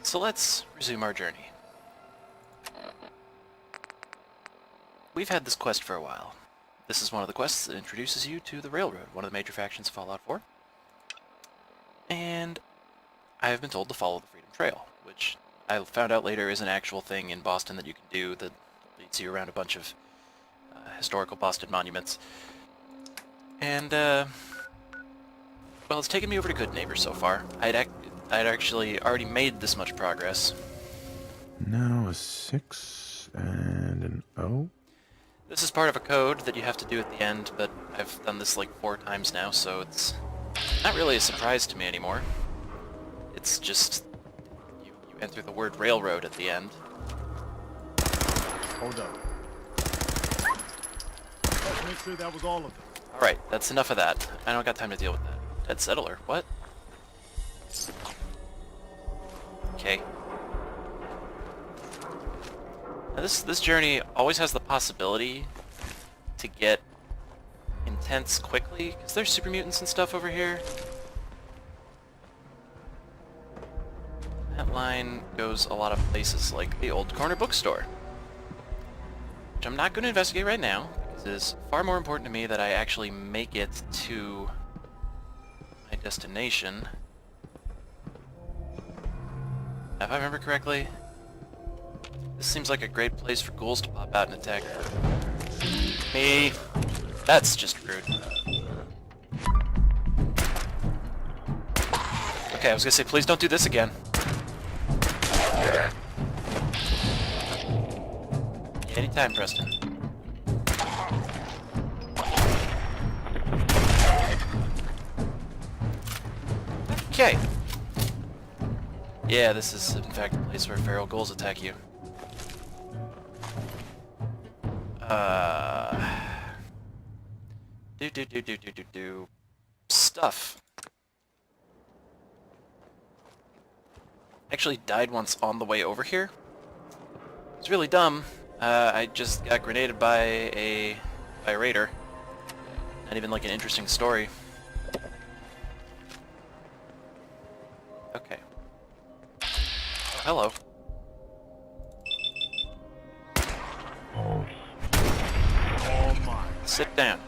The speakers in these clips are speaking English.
So let's resume our journey. We've had this quest for a while. This is one of the quests that introduces you to the Railroad, one of the major factions of Fallout 4. And I have been told to follow the Freedom Trail, which I found out later is an actual thing in Boston that you can do that leads you around a bunch of historical Boston monuments. And, well, it's taken me over to Good Neighbor so far. I'd actually already made this much progress. Now a 6 and an O. This is part of a code that you have to do at the end, but I've done this like 4 times now, so it's not really a surprise to me anymore. It's just you enter the word railroad at the end. Hold up. Let's make sure that was all of them. Alright, that's enough of that. I don't got time to deal with that. Dead settler, what? Okay. Now this journey always has the possibility to get intense quickly, because there's super mutants and stuff over here. That line goes a lot of places, like the old corner bookstore, which I'm not going to investigate right now, because it is far more important to me that I actually make it to my destination. If I remember correctly, this seems like a great place for ghouls to pop out and attack me. That's just rude. Okay, I was gonna say, please don't do this again. Anytime, Preston. Okay. Yeah, this is in fact a place where feral ghouls attack you. Stuff. Actually died once on the way over here. It's really dumb. I just got grenaded by a raider. Not even like an interesting story. Okay. Oh, hello. Oh my. Sit down.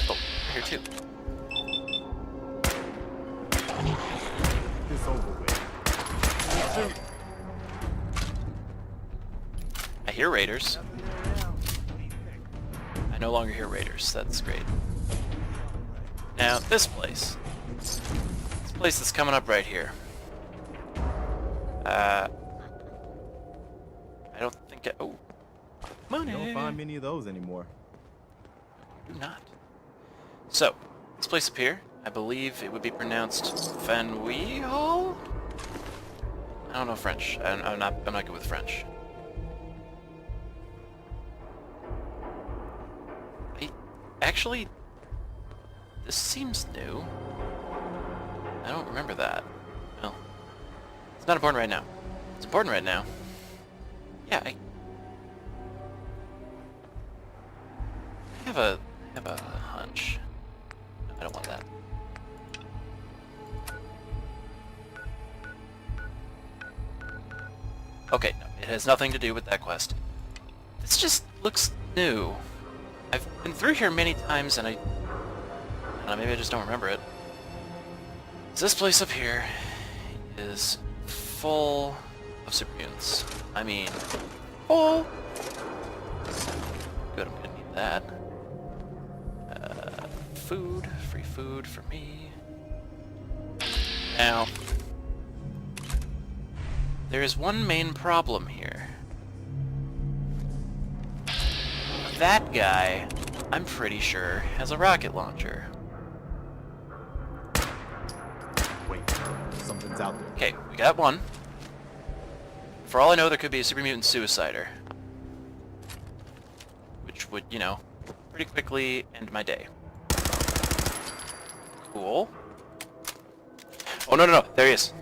Oh, you're here too. This over with. Shoot. I hear raiders. I no longer hear raiders. That's great. Now, this place. This place that's coming up right here. I don't think oh. Money! You don't find many of those anymore. Do not. So, this place up here, I believe it would be pronounced Fanui Hall? I don't know French. I'm not good with French. Actually, this seems new. I don't remember that. Well, it's not important right now. It's important right now. Yeah, I have a hunch. I don't want that. Okay, no, it has nothing to do with that quest. This just looks new. I've been through here many times and I don't know, maybe I just don't remember it. So this place up here is full of super mutants. I mean, full. Good, I'm gonna need that. Food, free food for me. Now, there is one main problem here. That guy, I'm pretty sure, has a rocket launcher. Wait, something's out there. Okay, we got one. For all I know, there could be a super mutant suicider. Which would, you know, pretty quickly end my day. Cool. Oh, no, there he is.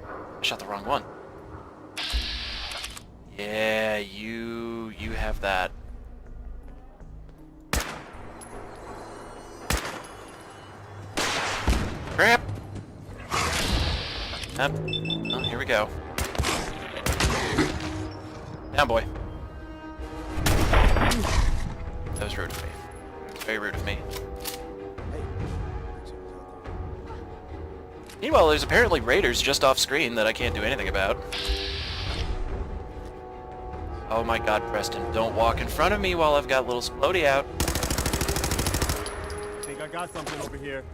I shot the wrong one. Yeah, you have that. Crap! Yep. Oh, here we go. Down, boy. That was rude of me. It's very rude of me. Meanwhile, there's apparently raiders just off screen that I can't do anything about. Oh my god, Preston, don't walk in front of me while I've got little Splody out. I think I got something over here.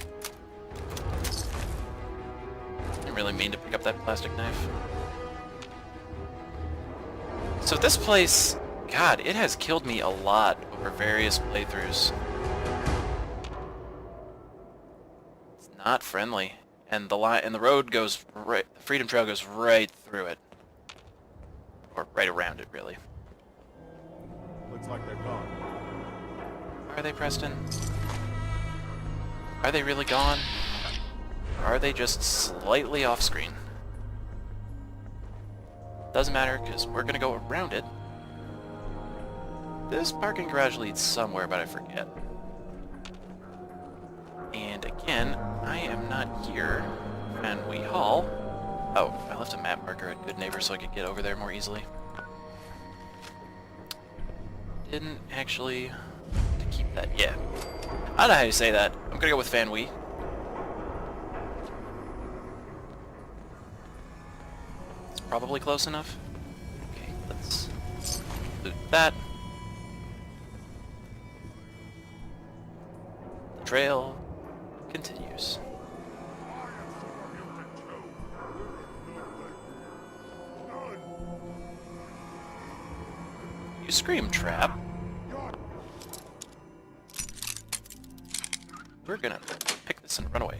Didn't really mean to pick up that plastic knife. So this place, god, it has killed me a lot over various playthroughs. It's not friendly. And the road goes right, the Freedom Trail goes right through it. Or right around it, really. Looks like they're gone. Are they, Preston? Are they really gone? Or are they just slightly off screen? Doesn't matter, because we're gonna go around it. This parking garage leads somewhere, but I forget. And again, I am not here. Fanwee Hall. Oh, I left a map marker at Good Neighbor so I could get over there more easily. Didn't actually to keep that. Yeah. I don't know how you say that. I'm gonna go with Fanwee. It's probably close enough. Okay, let's loot that. The trail continues. You scream, trap. We're gonna pick this and run away.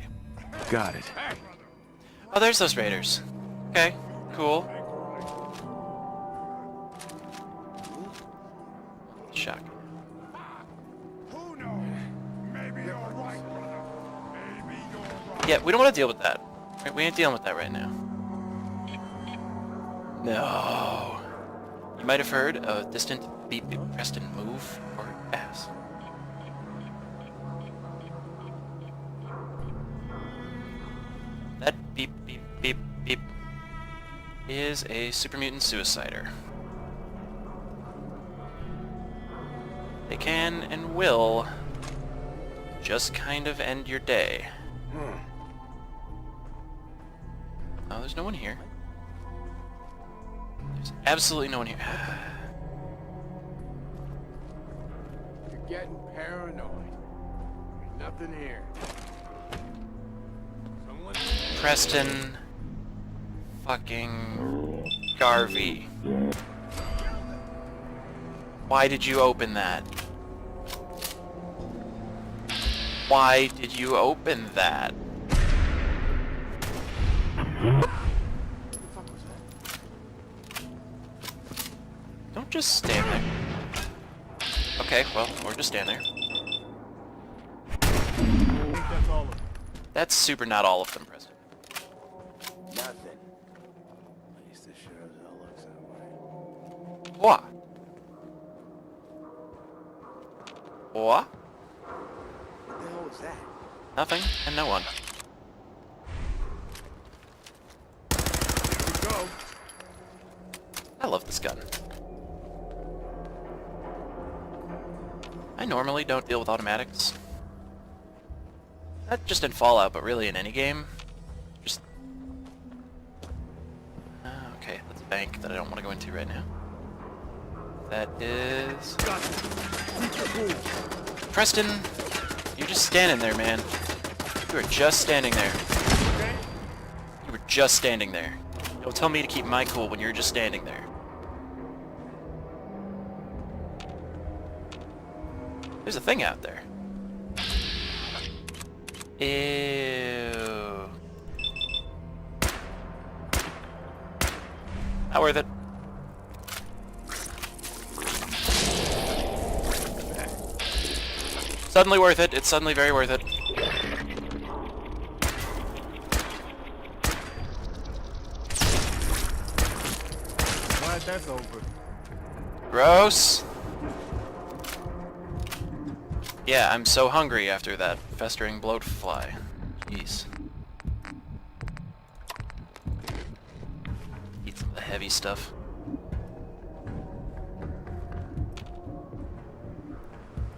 Got it. Oh, there's those raiders. Okay, cool. Shotgun. Yeah, we don't want to deal with that. Right, we ain't dealing with that right now. No. You might have heard a distant beep beep. Preston, move or pass. That beep beep beep beep is a super mutant suicider. They can and will just kind of end your day. Oh, there's no one here. There's absolutely no one here. You're getting paranoid. Ain't nothing here. Someone... Preston fucking Garvey. Why did you open that? Why did you open that? Don't just stand there. Okay, well, or just stand there. I think that's all of them. That's super not all of them, Preston. Nothing. At least it sure as hell looks that way. What? What? What the hell was that? Nothing and no one. Here we go. I love this gun. I normally don't deal with automatics. Not just in Fallout, but really in any game. Just... okay, that's a bank that I don't want to go into right now. That is... Got it. Keep your cool. Preston, you're just standing there, man. You were just standing there. Okay? You were just standing there. Don't tell me to keep my cool when you're just standing there. There's a thing out there. Ew. Not worth it. Suddenly worth it. It's suddenly very worth it. Glad that's over. Gross. Yeah, I'm so hungry after that festering bloat fly. Jeez. heavy stuff.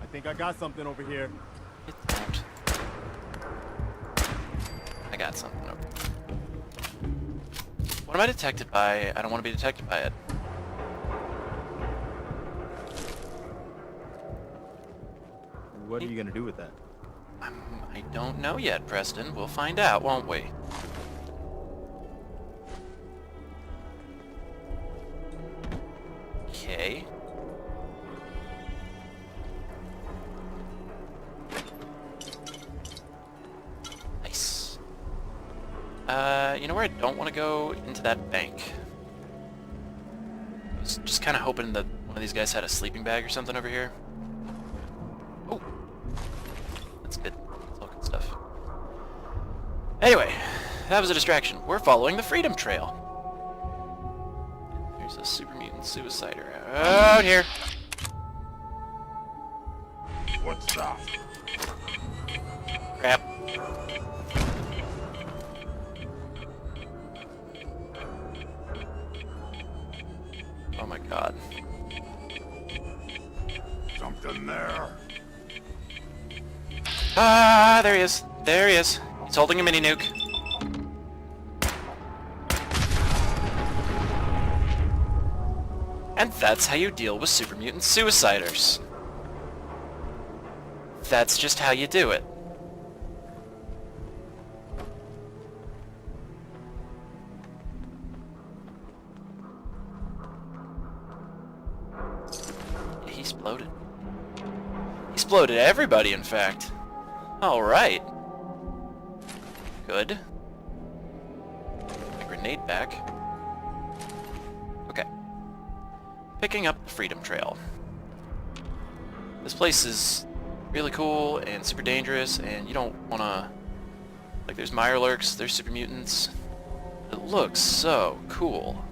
I think I got something over here. It don't. I got something over. What am I detected by? I don't want to be detected by it. What are you gonna do with that? I don't know yet, Preston. We'll find out, won't we? Okay. Nice. You know where I don't want to go? Into that bank. I was just kind of hoping that one of these guys had a sleeping bag or something over here. Oh. That's good. That's all good stuff. Anyway, that was a distraction. We're following the Freedom Trail. There's a super mutant suicider out here. What's that? Crap. Oh my god. Something there. Ah, there he is. There he is. He's holding a mini nuke. And that's how you deal with super mutant suiciders. That's just how you do it. He exploded. He exploded everybody, in fact. Alright. Good. My grenade back. Okay. Picking up the Freedom Trail. This place is really cool and super dangerous, and you don't wanna... Like, there's Mirelurks, there's super mutants. It looks so cool.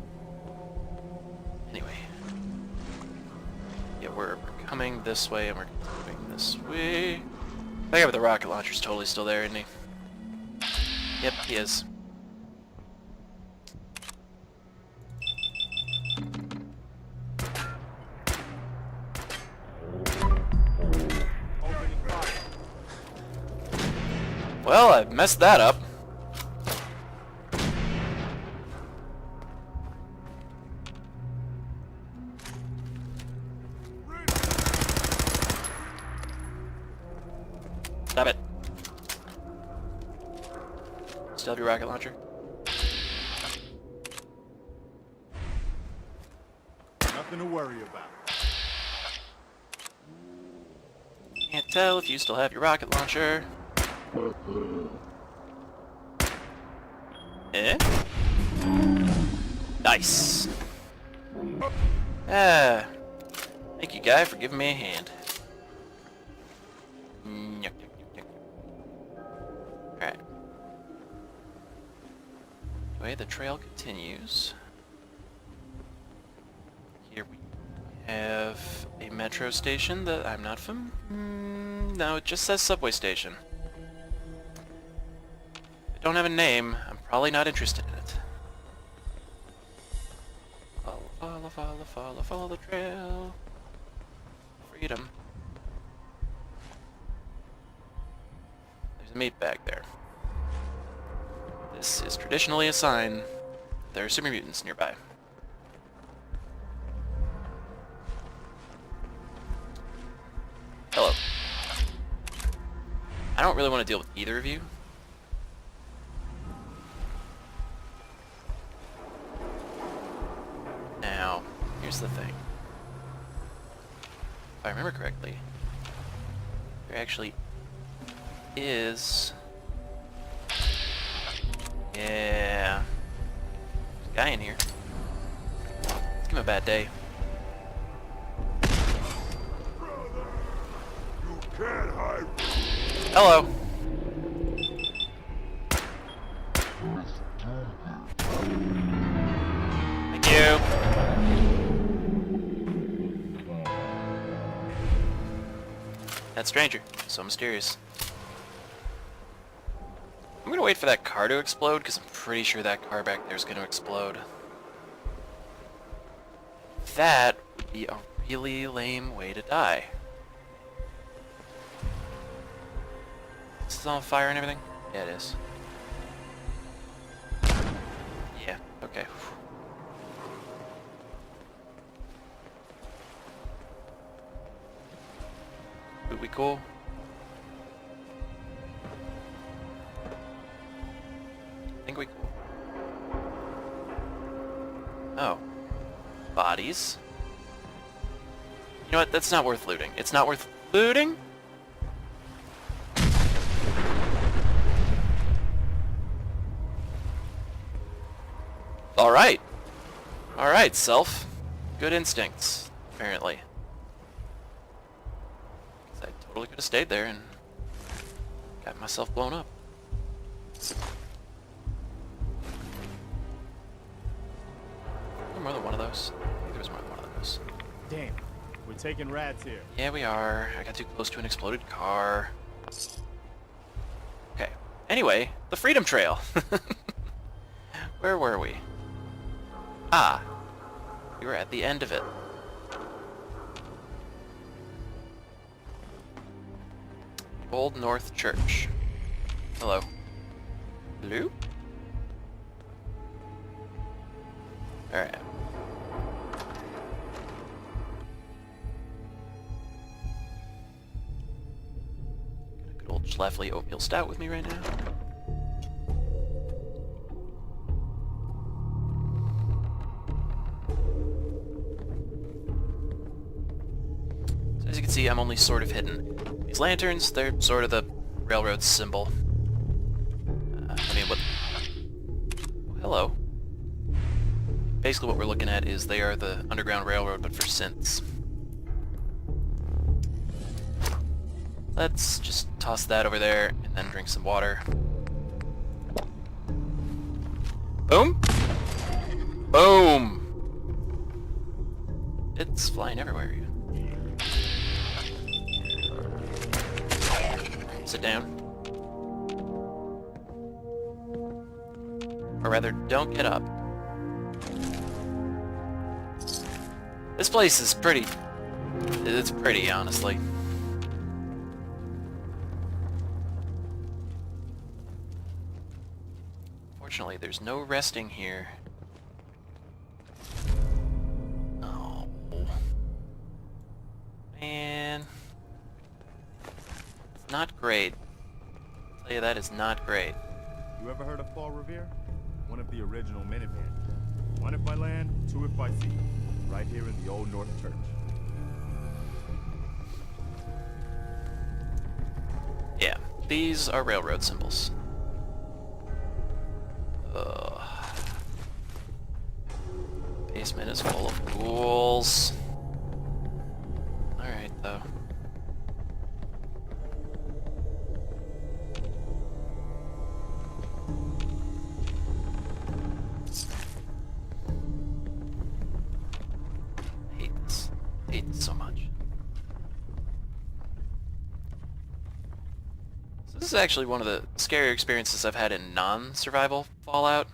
Anyway. Yeah, we're coming this way, and we're coming this way. That guy with the rocket launcher's totally still there, isn't he? Yep, he is. Opening fire. Well, I messed that up. Stop it. Still have your rocket launcher? Nothing to worry about. Can't tell if you still have your rocket launcher. Eh? Nice. Ah. Thank you, guy, for giving me a hand. Nyuk, nyuk, nyuk, nyuk. Alright. Anyway, the trail continues. Here we have a metro station that I'm not from. No, it just says subway station. If it don't have a name, I'm probably not interested in it. Follow, follow, follow, follow, follow the trail. Freedom. There's a meat bag there. This is traditionally a sign there are super mutants nearby. Hello. I don't really want to deal with either of you. Now, here's the thing. If I remember correctly, there actually is... Yeah... There's a guy in here. Let's give him a bad day. You can't hide. Hello. Thank you. That stranger, so mysterious. I'm gonna wait for that car to explode, because I'm pretty sure that car back there is gonna explode. that would be a really lame way to die. Is this on fire and everything? Yeah, it is. Yeah, okay. Would we cool? I think we cool. Oh. Bodies? You know what? That's not worth looting. It's not worth looting? Alright. Alright, self. Good instincts, apparently. 'Cause I totally could have stayed there and got myself blown up. More than one of those? I think there was more than one of those. Damn, we're taking rads here. Yeah, we are. I got too close to an exploded car. Okay. Anyway, the Freedom Trail. Where were we? Ah. We were at the end of it. Old North Church. Hello. Hello? Alright. Got a good old Schlafly oatmeal stout with me right now. So as you can see, I'm only sort of hidden. These lanterns, they're sort of the railroad symbol. I mean, what... Hello. Basically what we're looking at is they are the Underground Railroad, but for synths. Let's just toss that over there, and then drink some water. Boom! Boom! It's flying everywhere. Sit down. Or rather, don't get up. This place is pretty... It's pretty, honestly. Fortunately, there's no resting here. Oh. Man. It's not great. I'll tell you that is not great. You ever heard of Paul Revere? One of the original Minutemen. One if by land, two if by sea. Right here in the Old North Church. Yeah, these are railroad symbols. Basement is full of ghouls. Alright, though. I hate this so much. So this is actually one of the scarier experiences I've had in non-survival Fallout.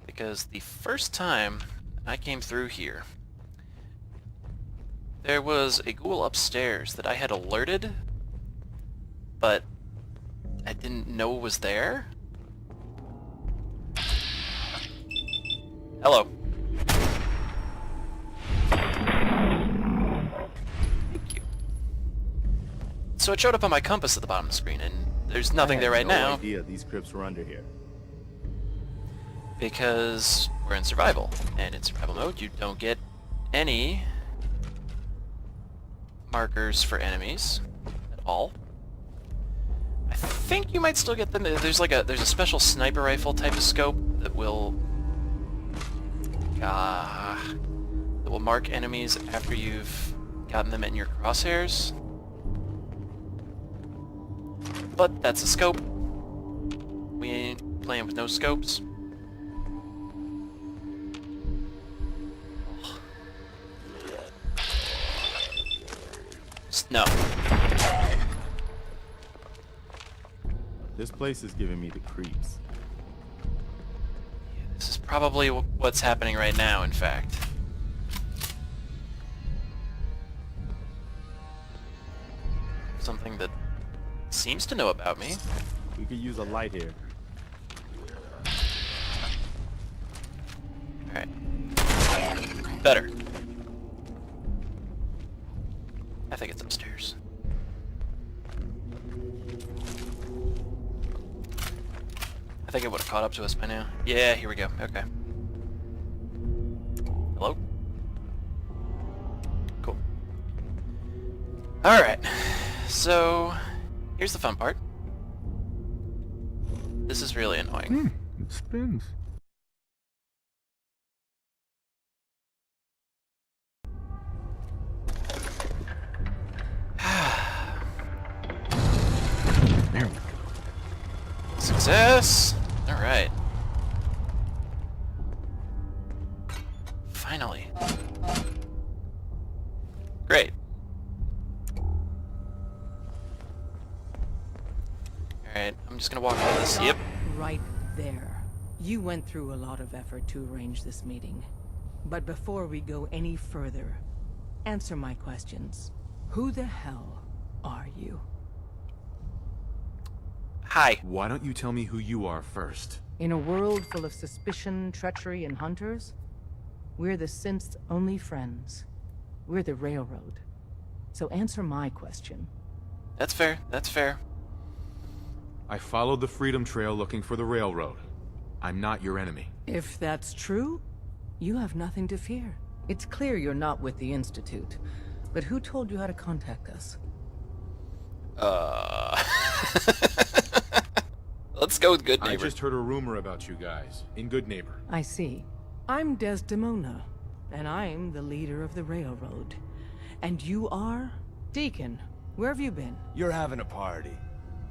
Because the first time I came through here, there was a ghoul upstairs that I had alerted, but I didn't know was there. Hello. Thank you. So it showed up on my compass at the bottom of the screen, and there's nothing there right now. I had no idea these crypts were under here. Because we're in survival, and in survival mode you don't get any markers for enemies at all. I think you might still get them. There's a special sniper rifle type of scope that will mark enemies after you've gotten them in your crosshairs. But that's a scope. We ain't playing with no scopes. No. This place is giving me the creeps. Yeah, this is probably what's happening right now, in fact. something that seems to know about me. We could use a light here. Alright. Better. I think it's upstairs. I think it would have caught up to us by now. Yeah, here we go. Okay. Hello? Cool. Alright. So, here's the fun part. This is really annoying. It spins. There we go. Success! Alright. Finally. Great. Alright, I'm just gonna walk through this. Yep. Right there. You went through a lot of effort to arrange this meeting. But before we go any further, answer my questions. Who the hell are you? Hi. Why don't you tell me who you are first? In a world full of suspicion, treachery, and hunters, we're the synth's only friends. We're the Railroad. So answer my question. That's fair. That's fair. I followed the Freedom Trail looking for the Railroad. I'm not your enemy. If that's true, you have nothing to fear. It's clear you're not with the Institute. But who told you how to contact us? Let's go with Good I Neighbor. just heard a rumor about you guys in Good Neighbor. I see. I'm Desdemona, and I'm the leader of the Railroad. And you are? Deacon, where have you been? You're having a party.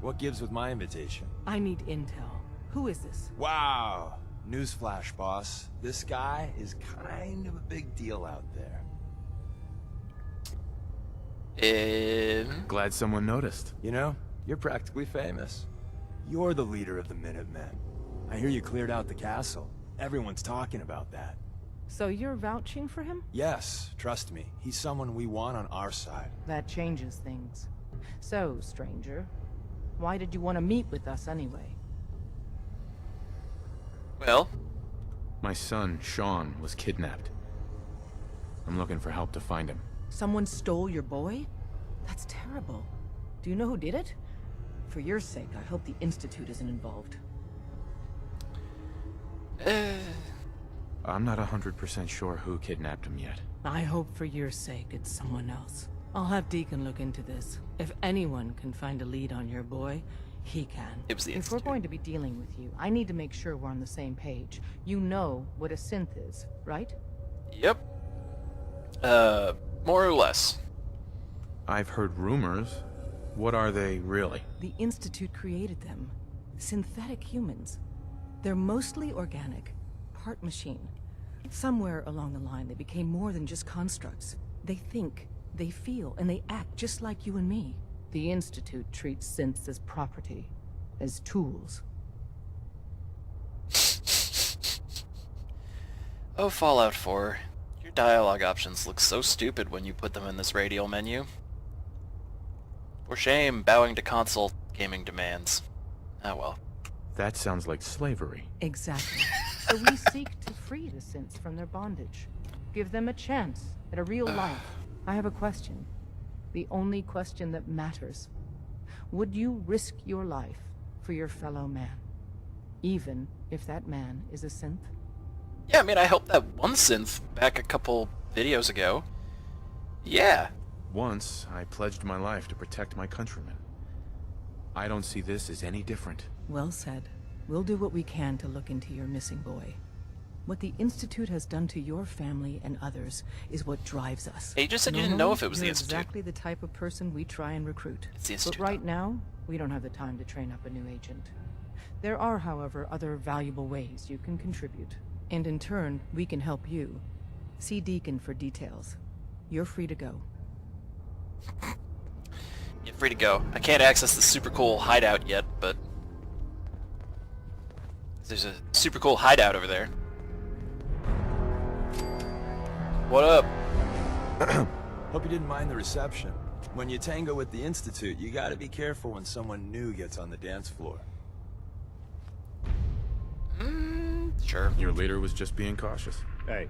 What gives with my invitation? I need intel. Who is this? Wow. Newsflash, boss. This guy is kind of a big deal out there. Glad someone noticed. You know, you're practically famous. You're the leader of the Minutemen. I hear you cleared out the castle. Everyone's talking about that. So you're vouching for him? Yes, trust me. He's someone we want on our side. That changes things. So, stranger, why did you want to meet with us anyway? Well, My son, Sean, was kidnapped. I'm looking for help to find him. Someone stole your boy? That's terrible. Do you know who did it? For your sake, I hope the Institute isn't involved. I'm not 100% sure who kidnapped him yet. I hope for your sake it's someone else. I'll have Deacon look into this. If anyone can find a lead on your boy, he can. it was the If we're Institute. going to be dealing with you, I need to make sure we're on the same page. You know what a synth is, right? Yep. More or less. I've heard rumors. What are they really? The Institute created them. Synthetic humans. They're mostly organic, part machine. Somewhere along the line, they became more than just constructs. They think, they feel, and they act just like you and me. The Institute treats synths as property, as tools. Oh, Fallout 4. Your dialogue options look so stupid when you put them in this radial menu. For shame, bowing to console gaming demands. Ah well. That sounds like slavery. Exactly. So we seek to free the synths from their bondage. Give them a chance at a real life. I have a question. The only question that matters. Would you risk your life for your fellow man? Even if that man is a synth? Yeah, I mean, I helped that one synth back a couple videos ago. Yeah. Once, I pledged my life to protect my countrymen. I don't see this as any different. Well said. We'll do what we can to look into your missing boy. What the Institute has done to your family and others is what drives us. Hey, you just said you didn't know if it was the You're Institute. exactly the type of person we try and recruit. It's the But Institute. right now, we don't have the time to train up a new agent. There are, however, other valuable ways you can contribute. And in turn, we can help you. See Deacon for details. You're free to go. You're free to go. I can't access the super cool hideout yet, but there's a super cool hideout over there. What up? Hope you didn't mind the reception. When you tango with the Institute, you gotta be careful when someone new gets on the dance floor. Sure. Your leader was just being cautious. Hey,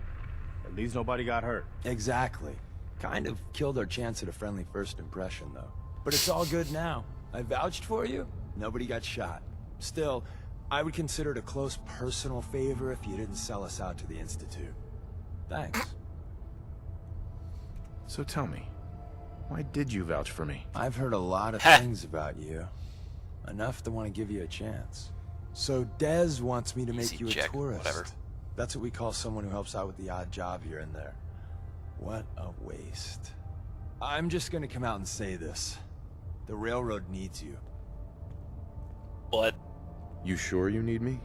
at least nobody got hurt. Exactly. Kind of killed our chance at a friendly first impression, though. But it's all good now. I vouched for you. Nobody got shot. Still, I would consider it a close personal favor if you didn't sell us out to the Institute. Thanks. So tell me, why did you vouch for me? I've heard a lot of Ha! things about you. Enough to want to give you a chance. So Dez wants me to make Easy you a check, tourist. whatever. That's what we call someone who helps out with the odd job here and there. What a waste. I'm just gonna come out and say this. The railroad needs you. What? You sure you need me?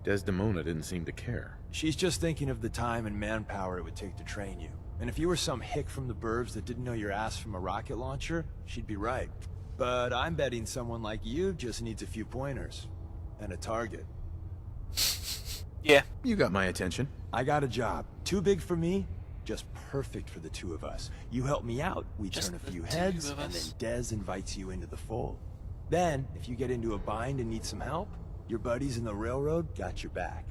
Desdemona didn't seem to care. She's just thinking of the time and manpower it would take to train you. And if you were some hick from the burbs that didn't know your ass from a rocket launcher, she'd be right. But I'm betting someone like you just needs a few pointers. And a target. Yeah. You got my attention. I got a job. Too big for me, just perfect for the two of us. You help me out, we Just turn a the few two heads, of and then us? Dez invites you into the fold. Then, if you get into a bind and need some help, your buddies in the railroad got your back.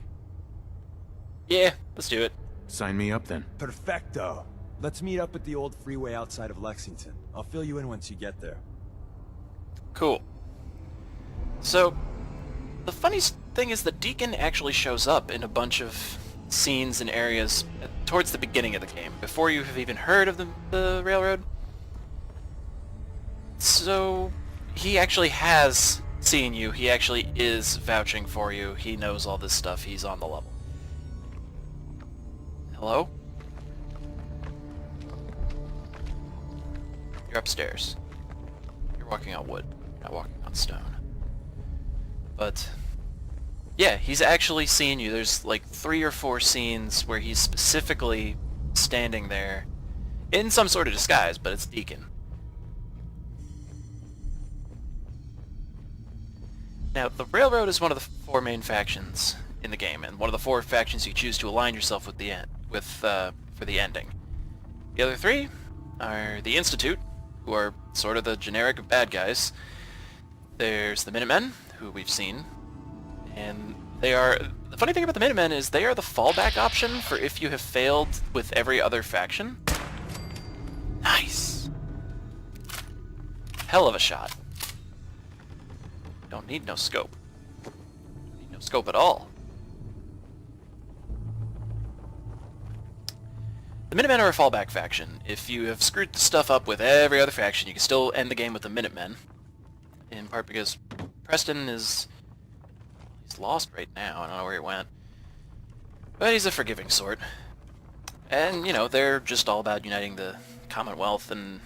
Yeah, let's do it. Sign me up then. Perfecto. Let's meet up at the old freeway outside of Lexington. I'll fill you in once you get there. Cool. So, the funny thing is that Deacon actually shows up in a bunch of scenes and areas towards the beginning of the game, before you have even heard of the railroad. So, he actually has seen you, he actually is vouching for you, he knows all this stuff, he's on the level. Hello? You're upstairs. You're walking on wood, not walking on stone. But yeah, he's actually seen you. There's like 3 or 4 scenes where he's specifically standing there in some sort of disguise, but it's Deacon. Now, the Railroad is one of the 4 main factions in the game, and one of the 4 factions you choose to align yourself with for the ending. The other 3 are the Institute, who are sort of the generic bad guys. There's the Minutemen, who we've seen, and they are... The funny thing about the Minutemen is they are the fallback option for if you have failed with every other faction. Nice! Hell of a shot. Don't need no scope. Don't need no scope at all. The Minutemen are a fallback faction. If you have screwed the stuff up with every other faction, you can still end the game with the Minutemen. In part because Preston is... he's lost right now. I don't know where he went. But he's a forgiving sort. And, you know, they're just all about uniting the Commonwealth and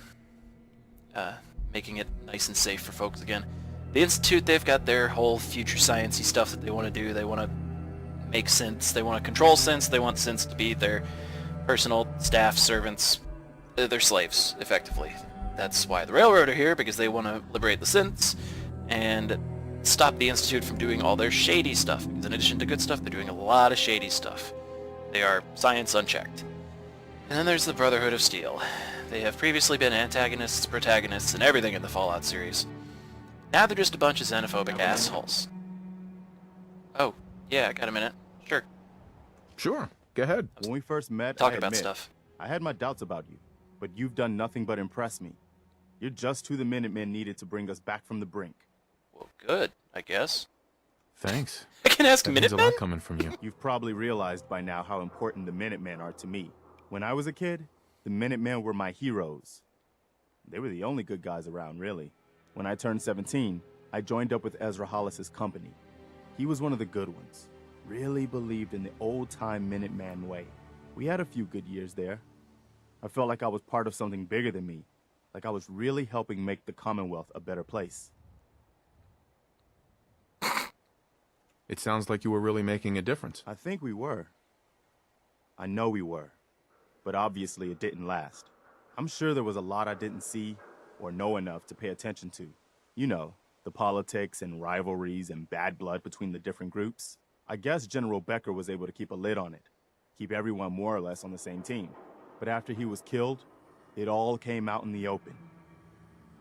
making it nice and safe for folks again. The Institute, they've got their whole future science-y stuff that they want to do. They want to make synths. They want to control synths. They want synths to be their personal staff, servants. They're slaves, effectively. That's why the Railroad are here, because they want to liberate the synths and stop the Institute from doing all their shady stuff. Because in addition to good stuff, they're doing a lot of shady stuff. They are science unchecked. And then there's the Brotherhood of Steel. They have previously been antagonists, protagonists, and everything in the Fallout series. Now they're just a bunch of xenophobic assholes. Oh, yeah, got a minute. Sure. Sure, go ahead. When we first met, Talking I about admit, stuff. I had my doubts about you, but you've done nothing but impress me. You're just who the Minutemen needed to bring us back from the brink. Well, good, I guess. Thanks. I can ask That means a Minutemen? lot coming from you. You've probably realized by now how important the Minutemen are to me. When I was a kid, the Minutemen were my heroes. They were the only good guys around, really. When I turned 17, I joined up with Ezra Hollis's company. He was one of the good ones. Really believed in the old-time Minuteman way. We had a few good years there. I felt like I was part of something bigger than me. Like I was really helping make the Commonwealth a better place. It sounds like you were really making a difference. I think we were. I know we were. But obviously it didn't last. I'm sure there was a lot I didn't see or know enough to pay attention to. You know, the politics and rivalries and bad blood between the different groups. I guess General Becker was able to keep a lid on it, keep everyone more or less on the same team. But after he was killed, it all came out in the open.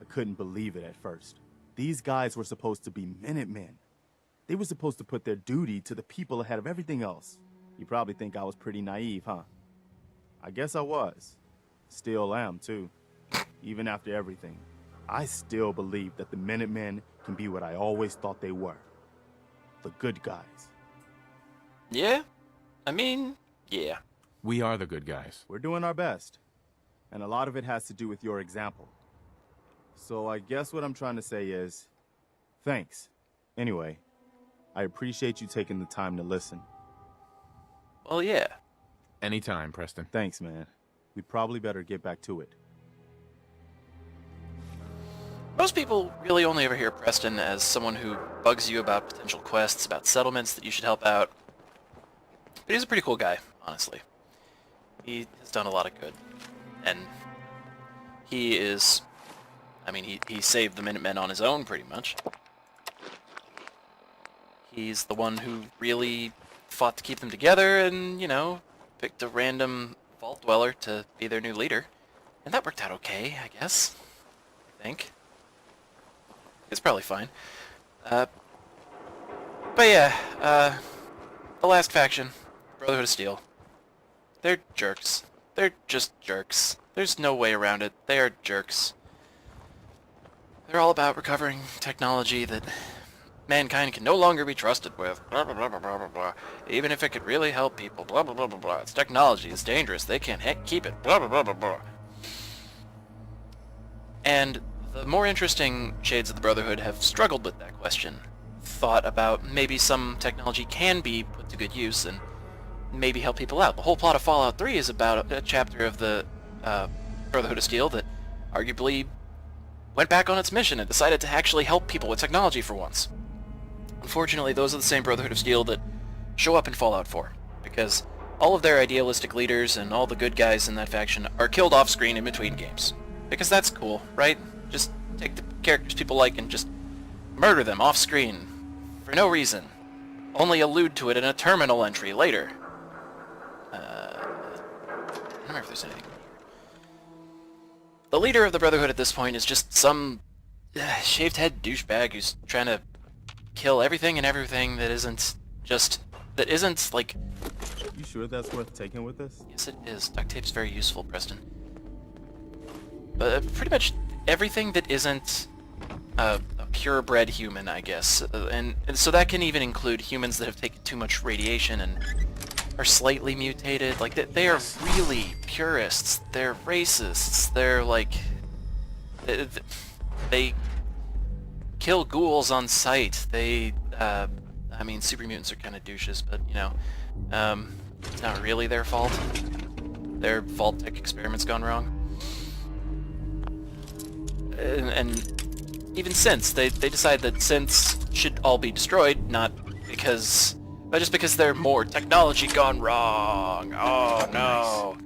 couldn't believe it at first. These guys were supposed to be Minutemen. They were supposed to put their duty to the people ahead of everything else. You probably think I was pretty naive, huh? I guess I was. Still am, too. Even after everything, I still believe that the Minutemen can be what I always thought they were. The good guys. Yeah? I mean, yeah. We are the good guys. We're doing our best. And a lot of it has to do with your example. So I guess what I'm trying to say is, thanks. Anyway, I appreciate you taking the time to listen. Well, yeah. Anytime, Preston. Thanks, man. We probably better get back to it. Most people really only ever hear Preston as someone who bugs you about potential quests, about settlements that you should help out. But he's a pretty cool guy, honestly. He has done a lot of good. And he is... I mean, he saved the Minutemen on his own, pretty much. He's the one who really fought to keep them together and, you know, picked a random Vault Dweller to be their new leader. And that worked out okay, I guess. I think. It's probably fine. But yeah, the last faction, Brotherhood of Steel. They're jerks. They're just jerks. There's no way around it. They are jerks. They're all about recovering technology that mankind can no longer be trusted with. Blah, blah, blah, blah, blah, blah, blah. Even if it could really help people. Blah, blah, blah, blah, blah. It's technology. It's dangerous. They can't keep it. Blah, blah, blah, blah, blah. And the more interesting shades of the Brotherhood have struggled with that question. Thought about maybe some technology can be put to good use and maybe help people out. The whole plot of Fallout 3 is about a chapter of the Brotherhood of Steel that arguably went back on its mission and decided to actually help people with technology for once. Unfortunately, those are the same Brotherhood of Steel that show up in Fallout 4, because all of their idealistic leaders and all the good guys in that faction are killed off-screen in between games. Because that's cool, right? Just take the characters people like and just murder them off-screen for no reason. Only allude to it in a terminal entry later. I don't remember if there's anything. The leader of the Brotherhood at this point is just some shaved head douchebag who's trying to kill everything and everything that isn't like... You sure that's worth taking with us? Yes, it is. Duct tape's very useful, Preston. But pretty much everything that isn't a purebred human, I guess. And so that can even include humans that have taken too much radiation and are slightly mutated. Like, they are really purists. They're racists. They're like... They kill ghouls on sight. They, I mean, super mutants are kind of douches, but, you know, it's not really their fault. Their Vault-Tec experiment's gone wrong. And even synths, they decide that synths should all be destroyed, not just because they're more technology gone wrong. Oh no.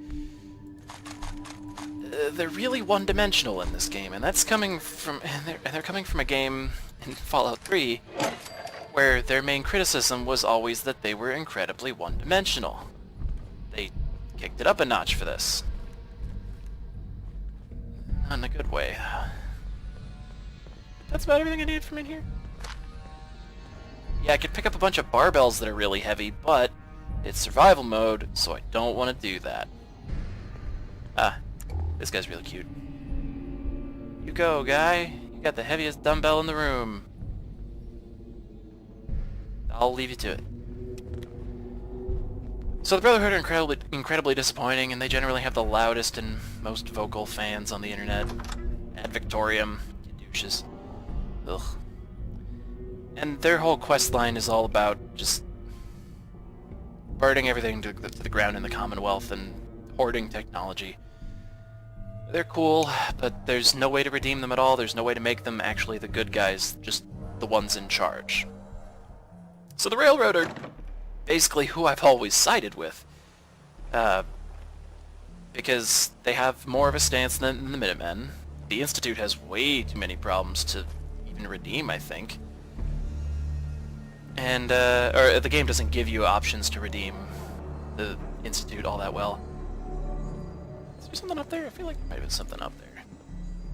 They're really one-dimensional in this game, and that's coming from, and they're coming from a game in Fallout 3 where their main criticism was always that they were incredibly one-dimensional. They kicked it up a notch for this. Not in a good way. That's about everything I need from in here. Yeah, I could pick up a bunch of barbells that are really heavy, but it's survival mode, so I don't want to do that. Ah, this guy's really cute. You go, guy. You got the heaviest dumbbell in the room. I'll leave you to it. So the Brotherhood are incredibly disappointing, and they generally have the loudest and most vocal fans on the internet. Ad Victoriam, you douches. Ugh. And their whole quest line is all about just burning everything to the ground in the Commonwealth and hoarding technology. They're cool, but there's no way to redeem them at all. There's no way to make them actually the good guys, just the ones in charge. So the Railroad are basically who I've always sided with. Because they have more of a stance than the Minutemen. The Institute has way too many problems to even redeem, I think. And, or the game doesn't give you options to redeem the Institute all that well. Is there something up there? I feel like there might have been something up there.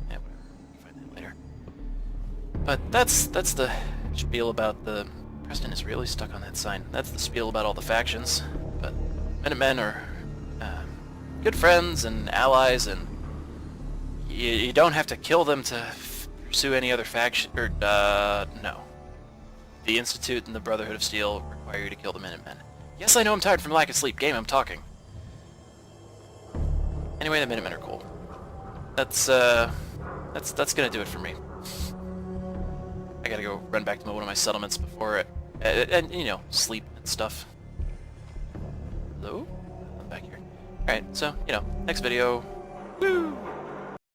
Yeah, whatever. We'll find that But that's the spiel about the... Preston is really stuck on that sign. That's the spiel about all the factions. But Minutemen are good friends and allies, and you don't have to kill them to pursue any other faction. Or, no. The Institute and the Brotherhood of Steel require you to kill the Minutemen. Yes, I know I'm tired from lack of sleep. Game, I'm talking. Anyway, the Minutemen are cool. That's gonna do it for me. I gotta go run back to one of my settlements before it, and you know, sleep and stuff. Hello? I'm back here. Alright, so, you know, next video. Woo!